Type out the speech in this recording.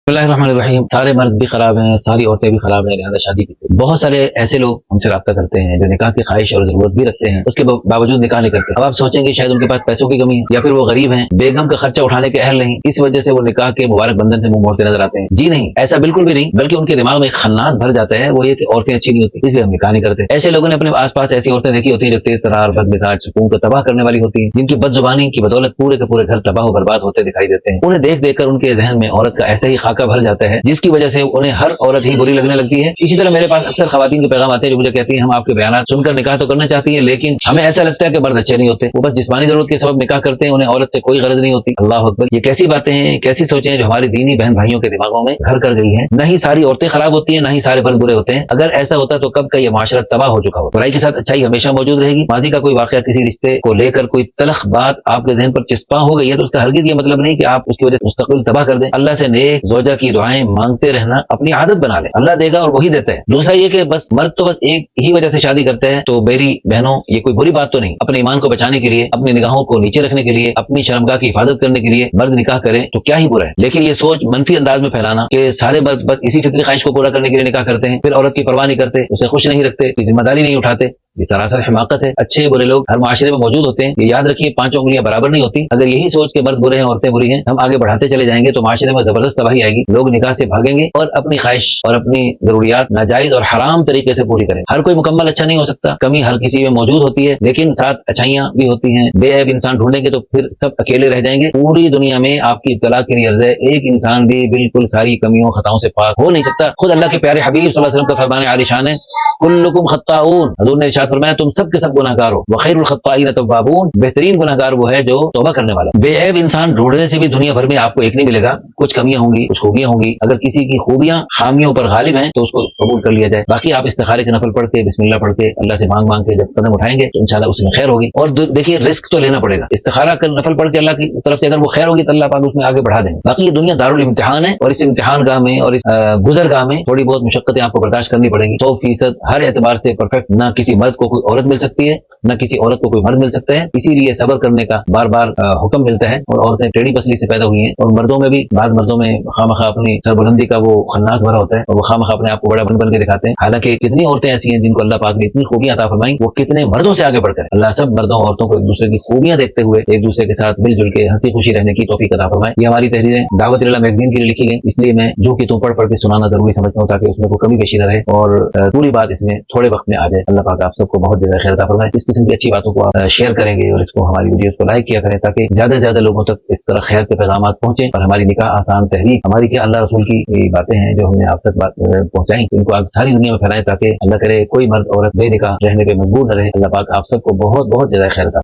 बिस्मिल्लाहिर्रहमानिर्रहीम। सारे मर्द भी खराब हैं, सारी औरतें भी खराब हैं, लिहाजा शादी की। बहुत सारे ऐसे लोग हमसे रब्ता करते हैं जो निकाह की ख्वाहिश और जरूरत भी रखते हैं, उसके बावजूद निकाह नहीं करते। अब आप सोचेंगे शायद उनके पास पैसों की कमी है, या फिर वो गरीब हैं, बेगम का खर्चा उठाने के अहल नहीं, इस वजह से वो निकाह के मुबारक बंधन से मुंह मोड़ते नजर आते हैं। जी नहीं, ऐसा बिल्कुल भी नहीं, बल्कि उनके दिमाग में खन्नास भर जाता है, वो ये कि औरतें अच्छी नहीं होती, इसलिए हम निकाह नहीं करते। ऐसे लोगों ने अपने आस पास ऐसी औरतें देखी होती हैं जो तेज तरार, बदमिजाज, सुकून को तबाह करने वाली होती हैं, जिनकी बदजुबानी की बदौलत पूरे के पूरे घर तबाह बर्बाद होते दिखाई देते हैं। उन्हें देख देख कर उनके जहन में औरत का ऐसा ही खाका भर जाता है जिसकी वजह से उन्हें हर औरत ही बुरी लगने लगती है। इसी तरह मेरे पास अक्सर खवातीन के पैगाम आते हैं जो मुझे कहती हैं हम आपके बयान सुनकर निकाह तो करना चाहती है, लेकिन हमें ऐसा लगता है कि मर्द अच्छे नहीं होते, वो बस जिस्मानी जरूरत के सबब निकाह करते हैं, उन्हें औरत से कोई गरज नहीं होती। अल्लाह अकबर। ये कैसी बातें हैं, कैसी सोचें हैं जो हमारी दीनी बहन भाइयों के दिमागों में घर कर गई हैं। न ही सारी औरतें खराब होती हैं, न ही सारे मर्द बुरे होते हैं। अगर ऐसा होता तो कब का ये माशरा तबाह हो चुका हो। बुराई के साथ अच्छाई हमेशा मौजूद रहेगी। माजी का कोई वाकया, किसी रिश्ते को लेकर कोई तलख बात आपके ज़हन पर चिस्पा हो गई है तो उसका हरगिज़ ये मतलब नहीं कि आप उसकी वजह से मुस्तक़बिल तबाह कर दें। अल्लाह से नेक ज़ौजा की दुआएं मांगते रहना अपनी आदत बना ले, अल्लाह देगा और वही देता है। दूसरा ये कि बस मर्द तो बस एक ही वजह से शादी करते हैं, तो मेरी बहनों ये कोई बुरी बात तो नहीं। अपने ईमान को बचाने के लिए, अपनी निगाहों को नीचे रखने के लिए, अपनी शर्मगाह की हिफाजत करने के लिए मर्द निकाह करें तो क्या ही बुरा है। लेकिन ये सोच मनफी अंदाज में फैलाना कि सारे मर्द बस इसी फितरी ख्वाहिश को पूरा करने के लिए निकाह करते हैं, फिर औरत की परवाह नहीं करते, उसे खुश नहीं रखते, जिम्मेदारी नहीं उठाते, ये सरासर हिमाकत है। अच्छे बुरे लोग हर माशरे में मौजूद होते हैं, ये याद रखिए, पांचों उंगलियां बराबर नहीं होती। अगर यही सोच के मर्द बुरे हैं औरतें बुरी हैं हम आगे बढ़ाते चले जाएंगे तो माशरे में जबरदस्त तबाही आएगी। लोग निकाह से भागेंगे और अपनी ख्वाहिश और अपनी जरूरियात नाजायज और हराम तरीके से पूरी करें। हर कोई मुकम्मल अच्छा नहीं हो सकता, कमी हर किसी में मौजूद होती है, लेकिन साथ अच्छाइयां भी होती हैं। बेऐब इंसान ढूंढेंगे तो फिर सब अकेले रह जाएंगे। पूरी दुनिया में आपकी इत्तला के लिए अर्ज़ है, एक इंसान भी बिल्कुल सारी कमियों खताओं से पाक हो नहीं सकता। खुद अल्लाह के प्यारे हबीब सल्लल्लाहु अलैहि वसल्लम का फरमान आलिशान है, कुल्लुकुम खत्ताऊन। हजूर ने इरशाद फरमाया तुम सब के सब गुनाहगार हो, व खैरुल खत्ताईन तव्वाबून। बेहतरीन गुनाहगार वो है जो तौबा करने वाला। बेऐब इंसान ढूंढने से भी दुनिया भर में आपको एक नहीं मिलेगा, कुछ कमियां होंगी, कुछ खूबियां होंगी। अगर किसी की खूबियां खामियों पर गालिब हैं तो उसको कबूल कर लिया जाए। बाकी आप इस्तिखारे के नफल पढ़ के, बिस्मिल्लाह पढ़ के, अल्लाह से मांग मांग के जब कदम उठाएंगे तो इंशाल्लाह उसमें खैर होगी। और देखिए, रिस्क तो लेना पड़ेगा। इस्तिखारा कर नफल पढ़ के अल्लाह की तरफ से अगर वो खैर होगी तो अल्लाह पाक उसमें आगे बढ़ा देंगे। बाकी ये दुनिया दारुल इम्तिहान है और इस इम्तिहान गाह में और इस गुजरगाह में थोड़ी बहुत मुशक्कतें आपको बर्दाश्त करनी पड़ेंगी। 100% हर एतबार से परफेक्ट ना किसी मर्द को कोई औरत मिल सकती है, न किसी औरत को कोई मर्द मिल सकता है। इसीलिए सब्र करने का बार बार हुक्म मिलता है। और औरतें टेढ़ी पसली से पैदा हुई हैं और मर्दों में भी, बाद मर्दों में खामखा अपनी सरबुलंदी का वो खन्नास भरा होता है और वो खामखा अपने आप को बड़ा बन बन के दिखाते हैं। हालांकि कितनी औरतें ऐसी हैं जिनको अल्लाह पाक ने इतनी खूबियां अता फरमाई, वो कितने मर्दों से आगे बढ़कर। अल्लाह सब मर्दों औरतों को एक दूसरे की खूबियां देखते हुए एक दूसरे के साथ मिलजुल के हंसी खुशी रहने की तौफीक अता फरमाए। ये हमारी तहरीरें दावत इल्लाह मैगजीन के लिए लिखी गई, इसलिए मैं जो कि तुम पढ़ पढ़ के सुनाना जरूरी समझता हूँ ताकि उसमें कोई कमी पेशी न रहे और पूरी बात इसमें थोड़े वक्त में आ जाए। अल्लाह पाक आप सबको बहुत ज्यादा खैर अता फरमाए। इस किस्म की अच्छी बातों को आप शेयर करेंगे और इसको हमारी वीडियोस को लाइक किया करें ताकि ज्यादा से ज्यादा लोगों तक इस तरह खैर के पैगाम पहुंचे और हमारी निकाह आसान तहरीक, हमारी क्या अल्लाह रसूल की बातें हैं जो हमने आप तक पहुंचाई, इनको आप सारी दुनिया में फैलाएं ताकि अल्लाह करे कोई मर्द औरत बेनिकाह रहने पे मजबूर न रहे। अल्लाह पाक आप सबको बहुत बहुत ज्यादा खैर अता